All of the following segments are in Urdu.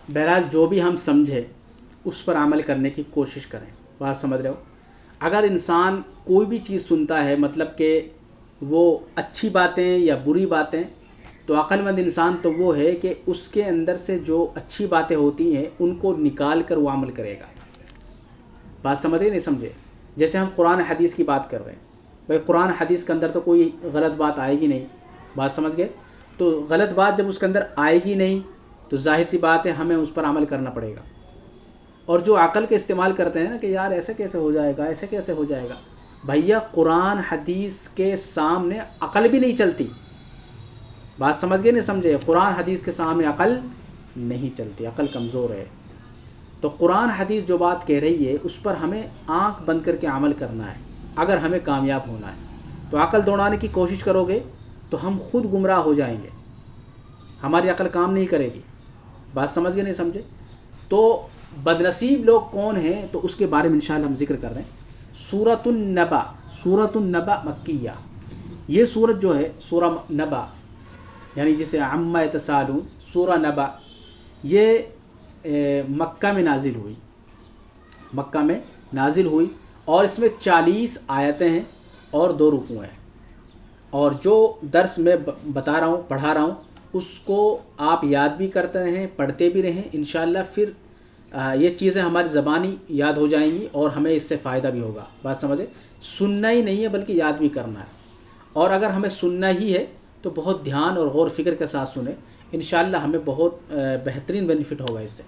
بہرحال جو بھی ہم سمجھے اس پر عمل کرنے کی کوشش کریں. بات سمجھ رہے ہو؟ اگر انسان کوئی بھی چیز سنتا ہے مطلب کہ وہ اچھی باتیں یا بری باتیں، تو عقل مند انسان تو وہ ہے کہ اس کے اندر سے جو اچھی باتیں ہوتی ہیں ان کو نکال کر وہ عمل کرے گا. بات سمجھے نہیں سمجھے؟ جیسے ہم قرآن حدیث کی بات کر رہے ہیں، بھائی قرآن حدیث کے اندر تو کوئی غلط بات آئے گی نہیں. بات سمجھ گئے؟ تو غلط بات جب اس کے اندر آئے گی نہیں تو ظاہر سی بات ہے ہمیں اس پر عمل کرنا پڑے گا. اور جو عقل کے استعمال کرتے ہیں نا کہ یار ایسے کیسے ہو جائے گا، ایسے کیسے ہو جائے گا، بھیا قرآن حدیث کے سامنے عقل بھی نہیں چلتی. بات سمجھ گئے نہیں سمجھے؟ قرآن حدیث کے سامنے عقل نہیں چلتی، عقل کمزور ہے. تو قرآن حدیث جو بات کہہ رہی ہے اس پر ہمیں آنکھ بند کر کے عمل کرنا ہے اگر ہمیں کامیاب ہونا ہے. تو عقل دوڑانے کی کوشش کرو گے تو ہم خود گمراہ ہو جائیں گے، ہماری عقل کام نہیں کرے گی. بات سمجھ گئے نہیں سمجھے؟ تو بدنصیب لوگ کون ہیں تو اس کے بارے میں انشاءاللہ ہم ذکر کر رہے ہیں. سورۃ النبا، سورۃ النبا مکیہ. یہ سورت جو ہے سورہ نبا یعنی جسے عما یتساءلون، سورہ نبا، یہ مکہ میں نازل ہوئی، مکہ میں نازل ہوئی اور اس میں 40 آیتیں ہیں اور 2 رکوع ہیں. اور جو درس میں بتا رہا ہوں، پڑھا رہا ہوں، اس کو آپ یاد بھی کرتے رہیں، پڑھتے بھی رہیں. انشاءاللہ پھر یہ چیزیں ہماری زبانی یاد ہو جائیں گی اور ہمیں اس سے فائدہ بھی ہوگا. بات سمجھے؟ سننا ہی نہیں ہے بلکہ یاد بھی کرنا ہے. اور اگر ہمیں سننا ہی ہے تو بہت دھیان اور غور فکر کے ساتھ سنیں، انشاءاللہ ہمیں بہت بہترین بینیفٹ ہوگا اس سے.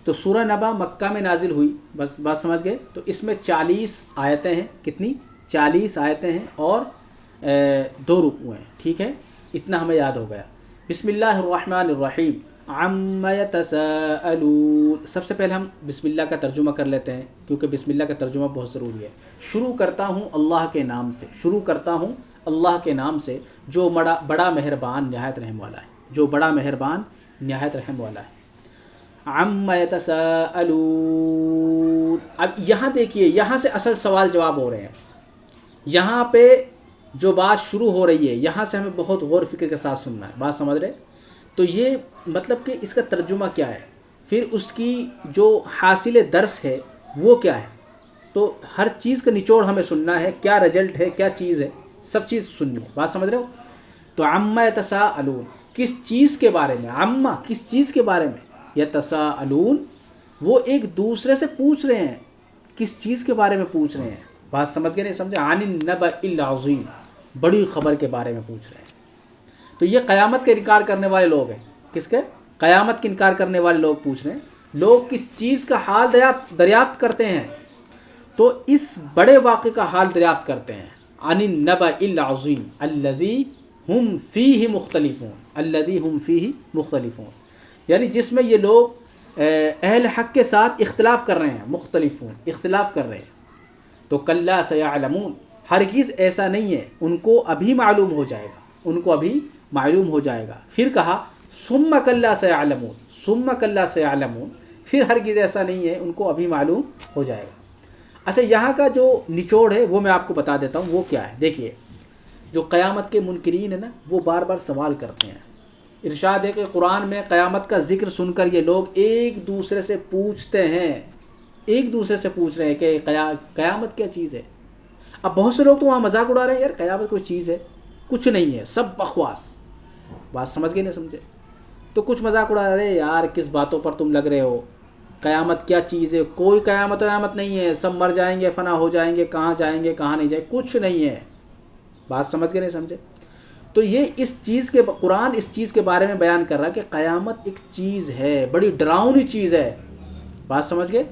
تو سورہ نبا مکہ میں نازل ہوئی، بس بات سمجھ گئے؟ تو اس میں 40 آیتیں ہیں. کتنی؟ 40 آیتیں ہیں اور 2 رکوع ہیں. ٹھیک ہے، اتنا ہمیں یاد ہو گیا. بسم اللہ الرحمن الرحیم. عما یتساءلون. سب سے پہلے ہم بسم اللہ کا ترجمہ کر لیتے ہیں کیونکہ بسم اللہ کا ترجمہ بہت ضروری ہے. شروع کرتا ہوں اللہ کے نام سے، شروع کرتا ہوں اللہ کے نام سے جو بڑا مہربان نہایت رحم والا ہے، جو بڑا مہربان نہایت رحم والا ہے. عما یتساءلون. اب یہاں دیکھیے، یہاں سے اصل سوال جواب ہو رہے ہیں. یہاں پہ جو بات شروع ہو رہی ہے یہاں سے ہمیں بہت غور فکر کے ساتھ سننا ہے. بات سمجھ رہے؟ تو یہ مطلب کہ اس کا ترجمہ کیا ہے، پھر اس کی جو حاصل درس ہے وہ کیا ہے. تو ہر چیز کا نچوڑ ہمیں سننا ہے، کیا رجلٹ ہے، کیا چیز ہے، سب چیز سننی ہے. بات سمجھ رہے ہو؟ تو عما یتساءلون، کس چیز کے بارے میں؟ عما، کس چیز کے بارے میں؟ یتساءلون، وہ ایک دوسرے سے پوچھ رہے ہیں. کس چیز کے بارے میں پوچھ رہے ہیں؟ بات سمجھ گئے نہیں سمجھے؟ عن النبأ العظیم، بڑی خبر کے بارے میں پوچھ رہے ہیں. تو یہ قیامت کا انکار کرنے والے لوگ ہیں. کس کے؟ قیامت کا انکار کرنے والے لوگ پوچھ رہے ہیں. لوگ کس چیز کا حال دریافت کرتے ہیں؟ تو اس بڑے واقعے کا حال دریافت کرتے ہیں. عن النبأ العظیم الذی ہم فیہ مختلفون، الذی ہم فیہ مختلفون، یعنی جس میں یہ لوگ اہل حق کے ساتھ اختلاف کر رہے ہیں. مختلفون، اختلاف کر رہے ہیں. تو کلا سیعلمون، ہرگز ایسا نہیں ہے، ان کو ابھی معلوم ہو جائے گا، ان کو ابھی معلوم ہو جائے گا. پھر کہا ثم کلا سیعلمون، ثم کلا سیعلمون، پھر ہرگز ایسا نہیں ہے، ان کو ابھی معلوم ہو جائے گا. اچھا، یہاں کا جو نچوڑ ہے وہ میں آپ کو بتا دیتا ہوں وہ کیا ہے. دیکھیے، جو قیامت کے منکرین ہیں نا وہ بار بار سوال کرتے ہیں. ارشاد ہے کہ قرآن میں قیامت کا ذکر سن کر یہ لوگ ایک دوسرے سے پوچھتے ہیں، ایک دوسرے سے پوچھ رہے ہیں کہ قیامت کیا چیز ہے. اب بہت سے لوگ تو وہاں مذاق اڑا رہے ہیں، یار قیامت کوئی چیز ہے، کچھ نہیں ہے، سب بکواس. بات سمجھ گئے نہیں سمجھے؟ تو کچھ مذاق اڑا رہے ہیں، یار کس باتوں پر تم لگ رہے ہو، قیامت کیا چیز ہے، کوئی قیامت نہیں ہے، سب مر جائیں گے، فنا ہو جائیں گے، کہاں جائیں گے کہاں نہیں جائیں گے، کچھ نہیں ہے. بات سمجھ گئے نہیں سمجھے؟ تو یہ اس چیز کے قرآن اس چیز کے بارے میں بیان کر رہا ہے کہ قیامت ایک چیز ہے، بڑی ڈراؤنی چیز ہے. بات سمجھ گئے؟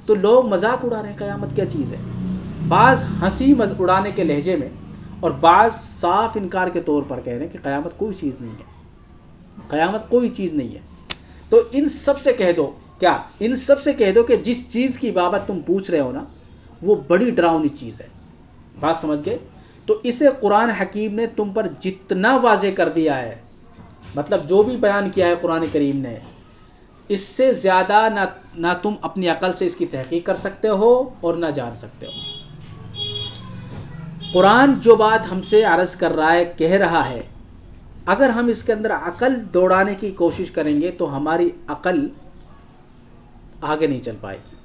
تو لوگ مذاق اڑا رہے ہیں قیامت کیا چیز ہے. بعض ہنسی اڑانے کے لہجے میں اور بعض صاف انکار کے طور پر کہہ رہے ہیں کہ قیامت کوئی چیز نہیں ہے، قیامت کوئی چیز نہیں ہے. تو ان سب سے کہہ دو، کیا ان سب سے کہہ دو کہ جس چیز کی بابت تم پوچھ رہے ہو نا وہ بڑی ڈراؤنی چیز ہے. بات سمجھ گئے؟ تو اسے قرآن حکیم نے تم پر جتنا واضح کر دیا ہے، مطلب جو بھی بیان کیا ہے قرآن کریم نے، اس سے زیادہ نہ تم اپنی عقل سے اس کی تحقیق کر سکتے ہو اور نہ جان سکتے ہو. قرآن جو بات ہم سے عرض کر رہا ہے، کہہ رہا ہے، اگر ہم اس کے اندر عقل دوڑانے کی کوشش کریں گے تو ہماری عقل آگے نہیں چل پائے گی.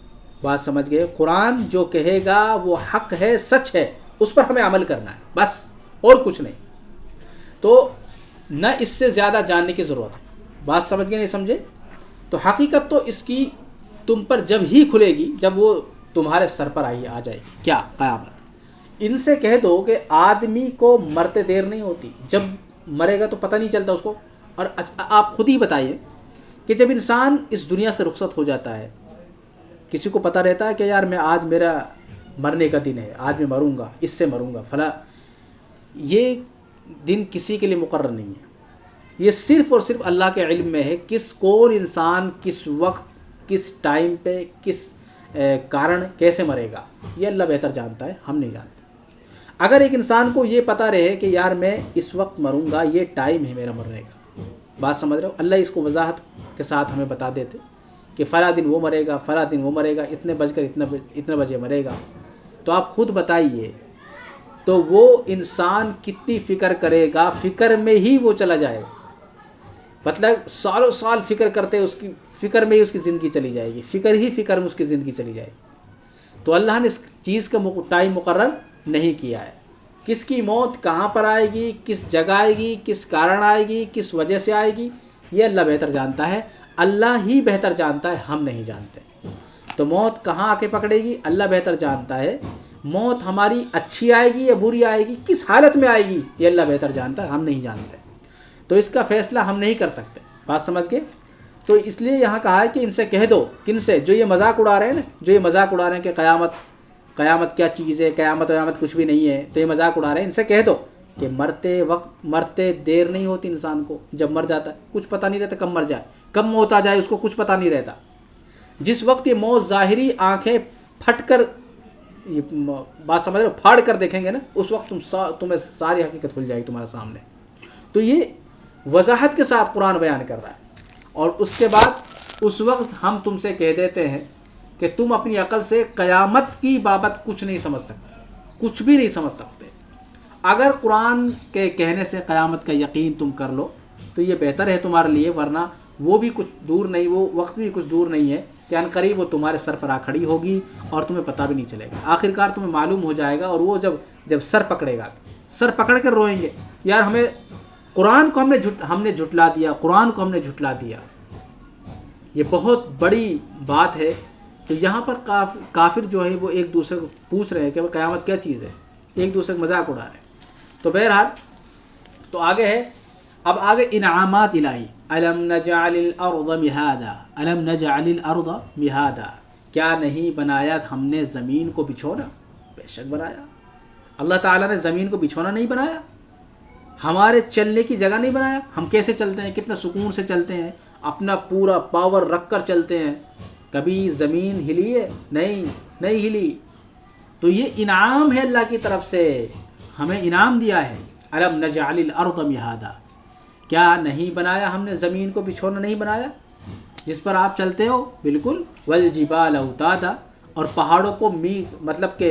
بات سمجھ گئے؟ قرآن جو کہے گا وہ حق ہے، سچ ہے، اس پر ہمیں عمل کرنا ہے بس، اور کچھ نہیں. تو نہ اس سے زیادہ جاننے کی ضرورت ہے. بات سمجھ گئے نہیں سمجھے؟ تو حقیقت تو اس کی تم پر جب ہی کھلے گی جب وہ تمہارے سر پر آ جائے گی. کیا؟ قیامت. ان سے کہہ دو کہ آدمی کو مرتے دیر نہیں ہوتی، جب مرے گا تو پتہ نہیں چلتا اس کو. اور آپ خود ہی بتائیے کہ جب انسان اس دنیا سے رخصت ہو جاتا ہے، کسی کو پتہ رہتا ہے کہ یار میں آج میرا مرنے کا دن ہے، آج میں مروں گا، اس سے مروں گا فلاں؟ یہ دن کسی کے لیے مقرر نہیں ہے. یہ صرف اور صرف اللہ کے علم میں ہے کون انسان کس وقت، کس ٹائم پہ، کس کارن کیسے مرے گا. یہ اللہ بہتر جانتا ہے، ہم نہیں جانتے. اگر ایک انسان کو یہ پتہ رہے کہ یار میں اس وقت مروں گا، یہ ٹائم ہے میرا مرنے کا، بات سمجھ رہے ہو؟ اللہ اس کو وضاحت کے ساتھ ہمیں بتا دیتے کہ فلاں دن وہ مرے گا، فلاں دن وہ مرے گا، اتنے بج کر اتنے بجے مرے گا. تو آپ خود بتائیے تو وہ انسان کتنی فکر کرے گا؟ فکر میں ہی وہ چلا جائے گا. مطلب سالوں سال فکر کرتے اس کی فکر میں ہی اس کی زندگی چلی جائے گی، فکر میں اس کی زندگی چلی جائے گی. تو اللہ نے اس چیز کا ٹائم مقرر نہیں کیا ہے. کس کی موت کہاں پر آئے گی، کس جگہ آئے گی، کس کارن آئے گی، کس وجہ سے آئے گی، یہ اللہ بہتر جانتا ہے. اللہ ہی بہتر جانتا ہے، ہم نہیں جانتے. تو موت کہاں آ کے پکڑے گی اللہ بہتر جانتا ہے. موت ہماری اچھی آئے گی یا بری آئے گی، کس حالت میں آئے گی، یہ اللہ بہتر جانتا ہے، ہم نہیں جانتے. تو اس کا فیصلہ ہم نہیں کر سکتے. بات سمجھ کے؟ تو اس لیے یہاں کہا ہے کہ ان سے کہہ دو. کن سے؟ جو یہ مذاق اڑا رہے ہیں نا، جو یہ مذاق اڑا رہے ہیں کہ قیامت کیا چیز ہے، قیامت کچھ بھی نہیں ہے، تو یہ مذاق اڑا رہے ہیں. ان سے کہہ دو کہ مرتے دیر نہیں ہوتی انسان کو. جب مر جاتا ہے کچھ پتہ نہیں رہتا، کب مر جائے، کب موت آ جائے، اس کو کچھ پتہ نہیں رہتا. جس وقت یہ موت ظاہری آنکھیں پھٹ کر، بات سمجھ رہے ہو، پھاڑ کر دیکھیں گے نا، اس وقت تمہیں ساری حقیقت کھل جائے گی تمہارے سامنے. تو یہ وضاحت کے ساتھ قرآن بیان کر رہا ہے. اور اس کے بعد اس وقت ہم تم سے کہہ دیتے ہیں کہ تم اپنی عقل سے قیامت کی بابت کچھ نہیں سمجھ سکتے، کچھ بھی نہیں سمجھ سکتے. اگر قرآن کے کہنے سے قیامت کا یقین تم کر لو تو یہ بہتر ہے تمہارے لیے، ورنہ وہ بھی کچھ دور نہیں، وہ وقت بھی کچھ دور نہیں ہے کہ ان قریب وہ تمہارے سر پر آ کھڑی ہوگی اور تمہیں پتہ بھی نہیں چلے گا. آخرکار تمہیں معلوم ہو جائے گا. اور وہ جب سر پکڑے گا، سر پکڑ کر روئیں گے، یار ہمیں قرآن کو ہم نے جھٹلا دیا، قرآن کو ہم نے جھٹلا دیا. یہ بہت بڑی بات ہے. تو یہاں پر کافر جو ہے وہ ایک دوسرے کو پوچھ رہے ہیں کہ وہ قیامت کیا چیز ہے، ایک دوسرے کو مذاق اڑا رہے ہیں. تو بہرحال تو آگے ہے، اب آگے انعامات الہی. الم نجعل الارض مہادا، الم نجعل الارض مہادا، کیا نہیں بنایا ہم نے زمین کو بچھونا؟ بے شک بنایا. اللہ تعالیٰ نے زمین کو بچھونا نہیں بنایا، ہمارے چلنے کی جگہ نہیں بنایا. ہم کیسے چلتے ہیں، کتنے سکون سے چلتے ہیں، اپنا پورا پاور رکھ کر چلتے ہیں. کبھی زمین ہلی ہے؟ نہیں ہلی. تو یہ انعام ہے اللہ کی طرف سے، ہمیں انعام دیا ہے. الم نجعل الارض مہادا، کیا نہیں بنایا ہم نے زمین کو بچھونا نہیں بنایا جس پر آپ چلتے ہو؟ بالکل. والجبال اوتادا، اور پہاڑوں کو مطلب کہ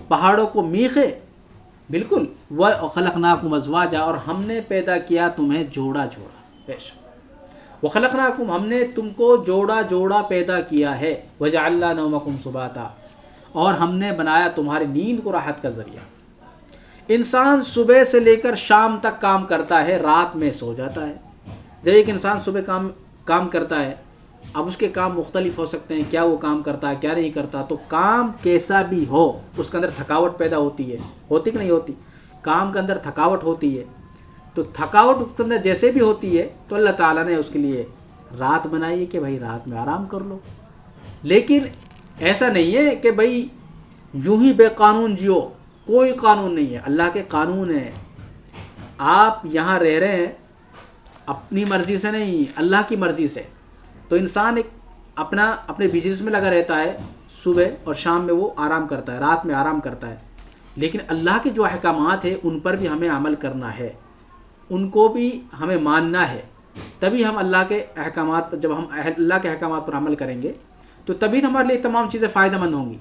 پہاڑوں کو میخے، بالکل. وخلقناکم ازواجا، اور ہم نے پیدا کیا تمہیں جوڑا جوڑا. بے شک وخلقناکم، ہم نے تم کو جوڑا جوڑا پیدا کیا ہے. وجعلنا نومکم سباتا، اور ہم نے بنایا تمہاری نیند کو راحت کا ذریعہ. انسان صبح سے لے کر شام تک کام کرتا ہے، رات میں سو جاتا ہے. جب ایک انسان صبح کام کرتا ہے، اب اس کے کام مختلف ہو سکتے ہیں، کیا وہ کام کرتا ہے کیا نہیں کرتا. تو کام کیسا بھی ہو اس کے اندر تھکاوٹ پیدا ہوتی ہے، ہوتی کہ نہیں ہوتی؟ کام کے اندر تھکاوٹ ہوتی ہے. تو تھکاوٹ اس کے اندر جیسے بھی ہوتی ہے تو اللہ تعالیٰ نے اس کے لیے رات بنائی ہے کہ بھائی رات میں آرام کر لو. لیکن ایسا نہیں ہے کہ بھائی یوں ہی بے قانون جیو، کوئی قانون نہیں ہے، اللہ کے قانون ہیں. آپ یہاں رہ رہے ہیں اپنی مرضی سے نہیں، اللہ کی مرضی سے. تو انسان ایک اپنے بزنس میں لگا رہتا ہے، صبح اور شام میں وہ آرام کرتا ہے، رات میں آرام کرتا ہے. لیکن اللہ کے جو احکامات ہیں ان پر بھی ہمیں عمل کرنا ہے، ان کو بھی ہمیں ماننا ہے. تبھی ہم اللہ کے احکامات پر، جب ہم اللہ کے احکامات پر عمل کریں گے تو تبھی ہمارے لیے تمام چیزیں فائدہ مند ہوں گی.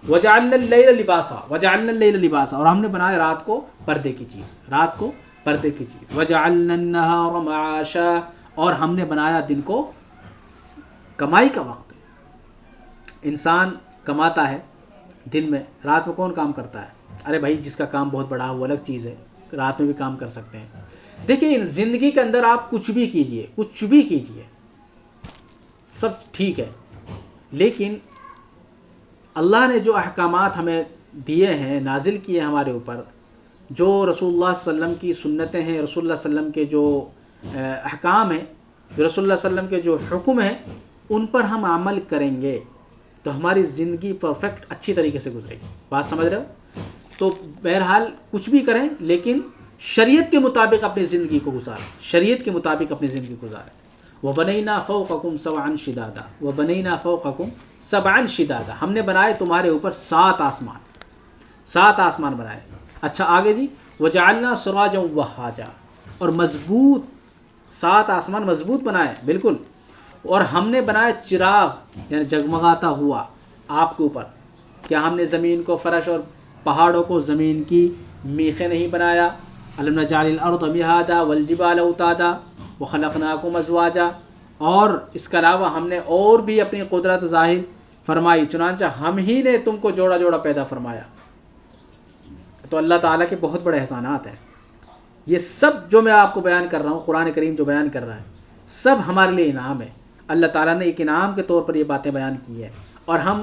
وجعلنا اللیل لباسا، وجعلنا اللیل لباسا، اور ہم نے بنایا رات کو پردے کی چیز، رات کو پردے کی چیز. وجعلنا النہار معاشا، اور ہم نے بنایا دن کو کمائی کا وقت انسان کماتا ہے دن میں، رات میں کون کام کرتا ہے؟ ارے بھائی جس کا کام بہت بڑا وہ الگ چیز ہے، رات میں بھی کام کر سکتے ہیں۔ دیکھیں زندگی کے اندر آپ کچھ بھی کیجئے، کچھ بھی کیجئے، سب ٹھیک ہے، لیکن اللہ نے جو احکامات ہمیں دیے ہیں، نازل کیے ہمارے اوپر، جو رسول اللہ صلی اللہ علیہ وسلم کی سنتیں ہیں، رسول اللہ صلی اللہ علیہ وسلم کے جو احکام ہیں، رسول اللہ صلی اللہ علیہ وسلم کے جو حکم ہیں، ان پر ہم عمل کریں گے تو ہماری زندگی پرفیکٹ اچھی طریقے سے گزرے گی۔ بات سمجھ رہے ہو؟ تو بہرحال کچھ بھی کریں لیکن شریعت کے مطابق اپنی زندگی کو گزاریں، شریعت کے مطابق اپنی زندگی کو گزاریں۔ وَبَنَيْنَا فَوْقَكُمْ سَبْعًا شِدَادًا وَبَنَيْنَا فَوْقَكُمْ سَبْعًا شِدَادًا، ہم نے بنائے تمہارے اوپر 7 آسمان، 7 آسمان بنائے۔ اچھا آگے جی، وَجَعَلْنَا سِرَاجًا وَهَّاجًا، اور مضبوط 7 آسمان مضبوط بنائے بالکل، اور ہم نے بنائے چراغ یعنی جگمگاتا ہوا آپ کے اوپر۔ کیا ہم نے زمین کو فرش اور پہاڑوں کو زمین کی میخیں نہیں بنایا؟ أَلَمْ نَجْعَلِ الْأَرْضَ مِهَادًا وَالْجِبَالَ أَوْتَادًا وَخَلَقْنَاكُمْ أَزْوَاجًا، اور اس کے علاوہ ہم نے اور بھی اپنی قدرت ظاہر فرمائی، چنانچہ ہم ہی نے تم کو جوڑا جوڑا پیدا فرمایا۔ تو اللہ تعالیٰ کے بہت بڑے احسانات ہیں۔ یہ سب جو میں آپ کو بیان کر رہا ہوں، قرآن کریم جو بیان کر رہا ہے، سب ہمارے لیے انعام ہے۔ اللہ تعالیٰ نے ایک انعام کے طور پر یہ باتیں بیان کی ہیں، اور ہم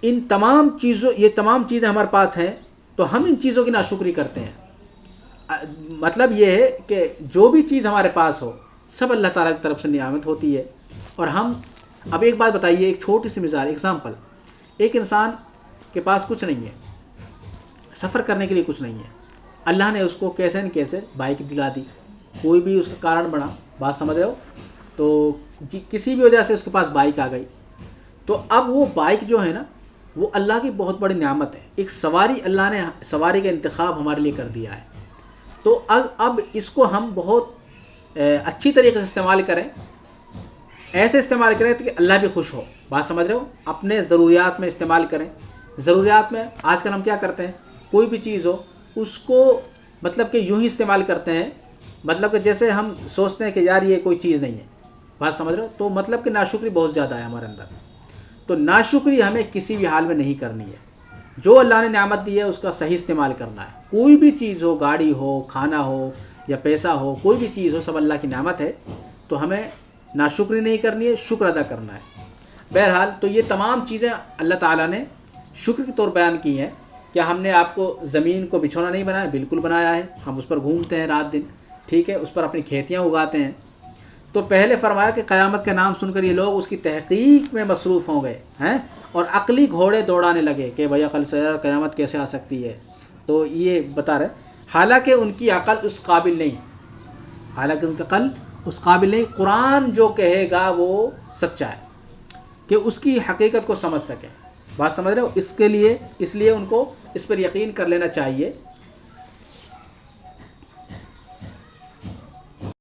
ان تمام چیزوں، یہ تمام چیزیں ہمارے پاس ہیں تو ہم ان چیزوں کی ناشکری کرتے ہیں۔ مطلب یہ ہے کہ جو بھی چیز ہمارے پاس ہو سب اللہ تعالیٰ کی طرف سے نعمت ہوتی ہے، اور ہم اب ایک بات بتائیے، ایک چھوٹی سی مثال، ایگزامپل، ایک انسان کے پاس کچھ نہیں ہے، سفر کرنے کے لیے کچھ نہیں ہے، اللہ نے اس کو کیسے نہ کیسے بائک دلا دی، کوئی بھی اس کا کارن بنا، بات سمجھ رہے ہو؟ تو کسی بھی وجہ سے اس کے پاس بائک آ گئی، تو اب وہ بائک جو ہے نا وہ اللہ کی بہت بڑی نعمت ہے، ایک سواری اللہ نے سواری کا انتخاب ہمارے لیے کر دیا ہے۔ تو اب اس کو ہم بہت اچھی طریقے سے استعمال کریں، ایسے استعمال کریں کہ اللہ بھی خوش ہو، بات سمجھ رہے ہو؟ اپنے ضروریات میں استعمال کریں۔ ضروریات میں آج کل ہم کیا کرتے ہیں، کوئی بھی چیز ہو اس کو مطلب کہ یوں ہی استعمال کرتے ہیں، مطلب کہ جیسے ہم سوچتے ہیں کہ یار یہ کوئی چیز نہیں ہے، بات سمجھ رہے ہو؟ تو مطلب کہ ناشکری بہت زیادہ ہے ہمارے اندر۔ تو ناشکری ہمیں کسی بھی حال میں نہیں کرنی ہے، جو اللہ نے نعمت دی ہے اس کا صحیح استعمال کرنا ہے۔ کوئی بھی چیز ہو، گاڑی ہو، کھانا ہو یا پیسہ ہو، کوئی بھی چیز ہو، سب اللہ کی نعمت ہے، تو ہمیں ناشکری نہیں کرنی ہے، شکر ادا کرنا ہے۔ بہرحال تو یہ تمام چیزیں اللہ تعالیٰ نے شکر کے طور بیان کی ہیں۔ کیا ہم نے آپ کو زمین کو بچھونا نہیں بنایا؟ بالکل بنایا ہے، ہم اس پر گھومتے ہیں رات دن، ٹھیک ہے، اس پر اپنی کھیتیاں اگاتے ہیں۔ تو پہلے فرمایا کہ قیامت کا نام سن کر یہ لوگ اس کی تحقیق میں مصروف ہو گئے ہیں اور عقلی گھوڑے دوڑانے لگے کہ بھئی عقل سے قیامت کیسے آ سکتی ہے۔ تو یہ بتا رہے حالانکہ ان کی عقل اس قابل نہیں، حالانکہ ان کی عقل اس قابل نہیں، قرآن جو کہے گا وہ سچا ہے کہ اس کی حقیقت کو سمجھ سکیں، بات سمجھ رہے ہو؟ اس لیے ان کو اس پر یقین کر لینا چاہیے